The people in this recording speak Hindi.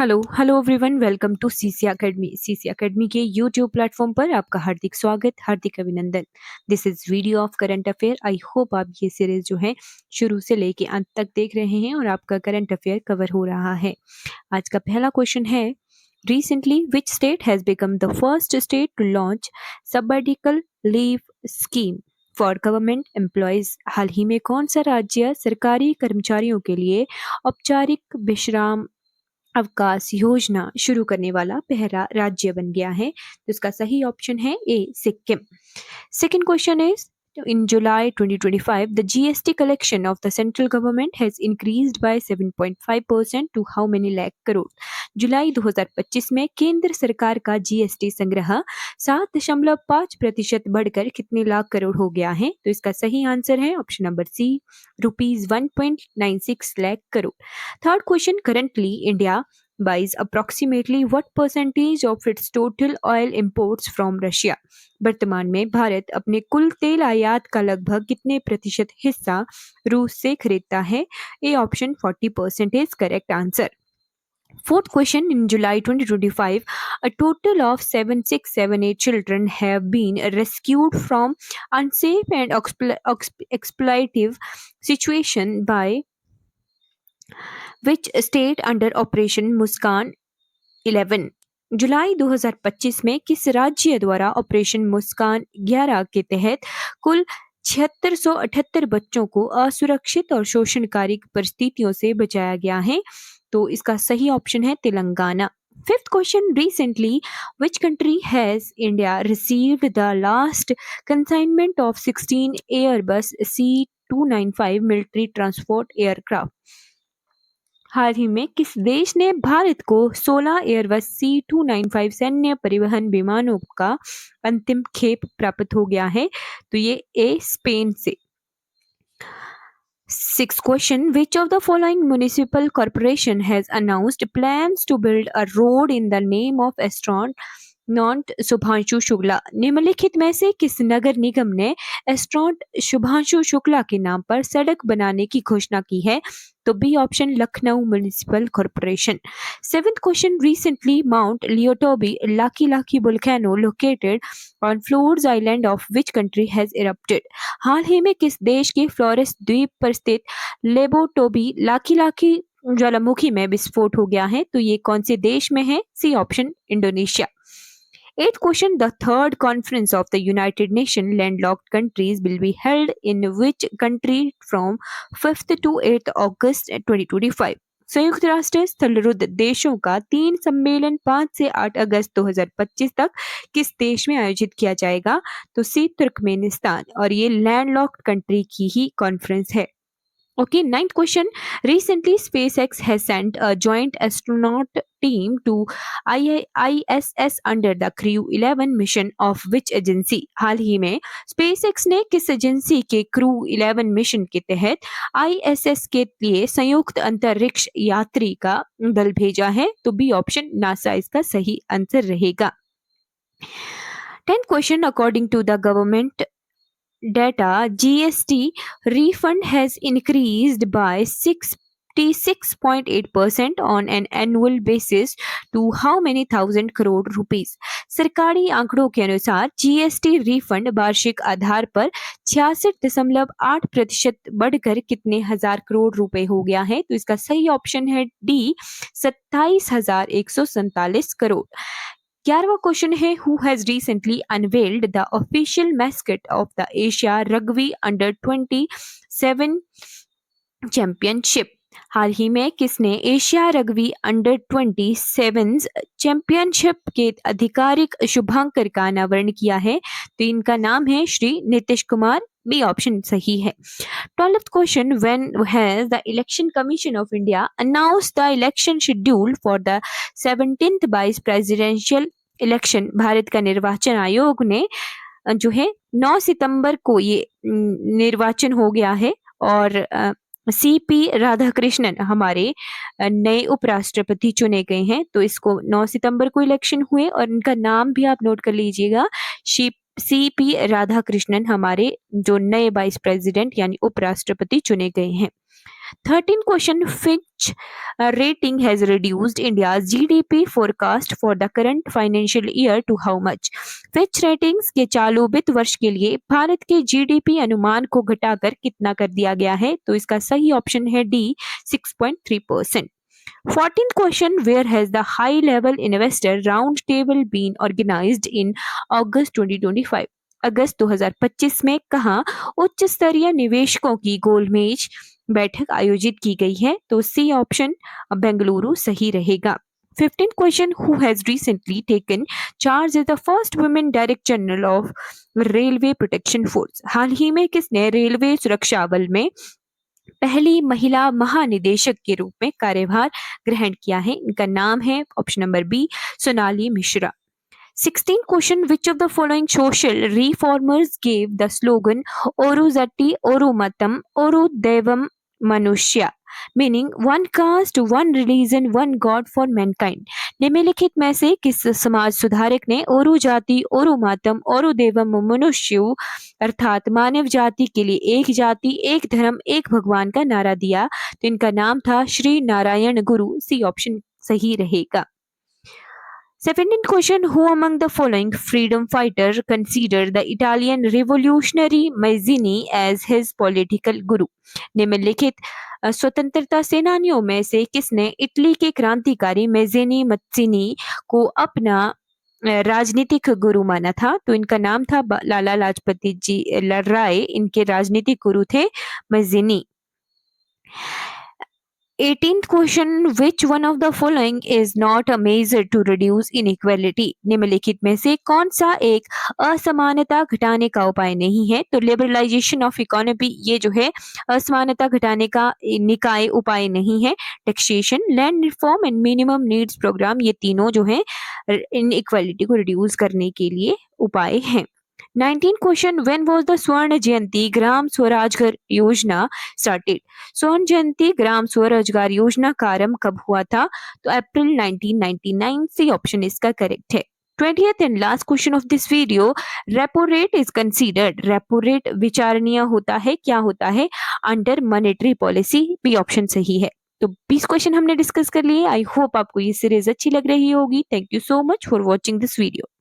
Hello hello everyone, welcome to CC academy. CC academy के यूट्यूब प्लेटफॉर्म पर आपका हार्दिक स्वागत, हार्दिक अभिनंदन। This is video of current affair. I hope आप ये सीरीज जो है शुरू से लेके अंत तक देख रहे हैं और आपका करंट अफेयर कवर हो रहा है। आज का पहला क्वेश्चन है, recently which state has become the first state to launch sabbatical leave scheme for government employees? हाल ही में कौन सा राज्य सरकारी कर्मचारियों के लिए औपचारिक विश्राम अवकाश योजना शुरू करने वाला पहला राज्य बन गया है? तो इसका सही ऑप्शन है ए, Sikkim. Second question is, in July 2025, the GST collection of the central government has increased by 7.5% to how many lakh crore? जुलाई 2025 में केंद्र सरकार का जीएसटी संग्रह 7.5% बढ़कर कितने लाख करोड़ हो गया है? तो इसका सही आंसर है option number C, ₹1.96 lakh crore. Third question, currently India buys approximately what percentage of its total oil imports from Russia? वर्तमान में भारत अपने कुल तेल आयात का लगभग कितने प्रतिशत हिस्सा रूस से खरीदता है? A option 40% is correct answer. Fourth question, in July 2025, a total of 7678 children have been rescued from unsafe and exploitative situation by which state under Operation Muskaan 11? जुलाई 2025 में किस राज्य द्वारा ऑपरेशन मुस्कान 11 के तहत कुल 7678 बच्चों को असुरक्षित और शोषणकारी परिस्थितियों से बचाया गया है? तो इसका सही ऑप्शन है Telangana. Fifth question, recently which country has India received the last consignment of 16 Airbus C295 military transport aircraft? हाल ही में किस देश ने भारत को 16 एयरबस C295 सैन्य परिवहन विमानों का अंतिम खेप प्राप्त हो गया है? तो ये ए, स्पेन से। Sixth question, which of the following municipal corporation has announced plans to build a road in the name of astronaut Shubhanshu Shukla? निम्नलिखित में से किस नगर निगम ने एस्ट्रोनॉट शुभांशु शुक्ला के नाम पर सड़क बनाने की घोषणा की है? तो B option, Lucknow municipal corporation. Seventh question, recently mount Lewotobi Laki volcano located on Flores island of which country has erupted? हाल ही में किस देश के फ्लोरेस द्वीप पर स्थित लेबोटोबी लाकी ज्वालामुखी में विस्फोट हो गया है? तो ये कौन से देश में है? C option, Indonesia. Eighth question, the third conference of the United Nations landlocked countries will be held in which country from 5th to 8th August 2025? संयुक्त राष्ट्र स्थलरुद्ध देशों का 3 सम्मेलन 5 से 8 अगस्त 2025 तक किस देश में आयोजित किया जाएगा? तो सी, तुर्कमेनिस्तान। और ये लैंडलॉक्ड कंट्री की ही कॉन्फ्रेंस है। Okay, ninth question. Recently, SpaceX has sent a joint astronaut team to ISS under the Crew 11 mission of which agency? हाल ही में SpaceX ने किस एजेंसी के Crew 11 मिशन के तहत ISS के लिए संयुक्त अंतरिक्ष यात्री का दल भेजा है? तो बी ऑप्शन, नासा इसका सही आंसर रहेगा। 10th question, according to the government data, GST refund has increased by 66.8% on an annual basis to how many thousand crore rupees? सरकारी आंकड़ों के अनुसार जीएसटी रिफंड वार्षिक आधार पर 66.8% बढ़कर कितने हजार करोड़ रुपए हो गया है? तो इसका सही ऑप्शन है डी, 27,147 करोड़। 11वां क्वेश्चन है, who has recently unveiled the official mascot of the Asia rugby under 27 championship? हाल ही में किसने एशिया रग्बी अंडर 27 चैंपियनशिप के आधिकारिक शुभांकर का अनावरण किया है? तो इनका नाम है श्री नीतीश कुमार। बी ऑप्शन सही है। 12th question, when has the election commission of India announced the election schedule for the 17th vice presidential election? Bharat का निर्वाचन आयोग ने जो है 9 सितंबर को ये निर्वाचन हो गया है और सीपी राधाकृष्णन हमारे नए उपराष्ट्रपति चुने गए हैं। तो इसको 9 सितंबर को इलेक्शन हुए और इनका नाम भी आप नोट कर लीजिएगा, सीपी राधाकृष्णन हमारे जो नए वाइस प्रेसिडेंट यानी उपराष्ट्रपति चुने गए हैं। 13 question, Fitch rating has reduced India's GDP forecast for the current financial year to how much? Fitch ratings के चालू वित्त वर्ष के लिए भारत के जीडीपी अनुमान को घटाकर कितना कर दिया गया है? तो इसका सही ऑप्शन है D 6.3%. 14th question, where has the high level investor round table been organized in August 2025? अगस्त 2025 में कहाँ उच्च स्तरीय निवेशकों की गोलमेज बैठक आयोजित की गई है? तो सी ऑप्शन बेंगलुरु सही रहेगा. 15th question, who has recently taken charge as the first women director general of Railway Protection Force? हाल ही में किसने रेलवे सुरक्षा बल में पहली महिला महानिदेशक के रूप में कार्यभार ग्रहण किया है? इनका नाम है option number B Sonali Mishra. 16th question, which of the following social reformers gave the slogan Oru Zatti Oru Matam Oru Devam Manushya, meaning one caste, one religion, one God for mankind? निम्नलिखित में से किस समाज सुधारक ने ओरु जाति ओरु मातम ओरु देवम मनुष्यु अर्थात मानव जाति के लिए एक जाति एक धर्म एक भगवान का नारा दिया? तो इनका नाम था श्री नारायण गुरु. सी ऑप्शन सही रहेगा. 17th question, who among the following freedom fighter considered the Italian revolutionary Mazzini as his political guru? निम्नलिखित स्वतंत्रता सेनानियों में से किसने इटली के क्रांतिकारी मेज़िनी मत्सिनी को अपना राजनीतिक गुरु माना था? तो इनका नाम था लाला लाजपत जी राय. इनके राजनीतिक गुरु थे मज़िनी. 18th question, which one of the following is not a measure to reduce inequality? निम्नलिखित में से कौन सा एक असमानता घटाने का उपाय नहीं है? तो लिबरलाइजेशन ऑफ इकोनॉमी ये जो है असमानता घटाने का निकाय उपाय नहीं है. Taxation, land reform and minimum needs programme ये तीनों जो है इनइक्वालिटी को रिड्यूस करने के लिए उपाय हैं. 19th question, when was the स्वर्ण जयंती ग्राम स्वराजगार योजना started? स्वर्ण जयंती ग्राम स्वरोजगार योजना का आरंभ कब हुआ था? तो अप्रैल 1999. सी ऑप्शन इसका करेक्ट है. 20th and last question of this video, repo rate is considered, repo rate विचारणीय होता है, क्या होता है? Under monetary policy. B option सही है. तो 20 क्वेश्चन हमने डिस्कस कर लिए. आई होप आपको ये सीरीज अच्छी लग रही होगी. Thank you so much for watching this video.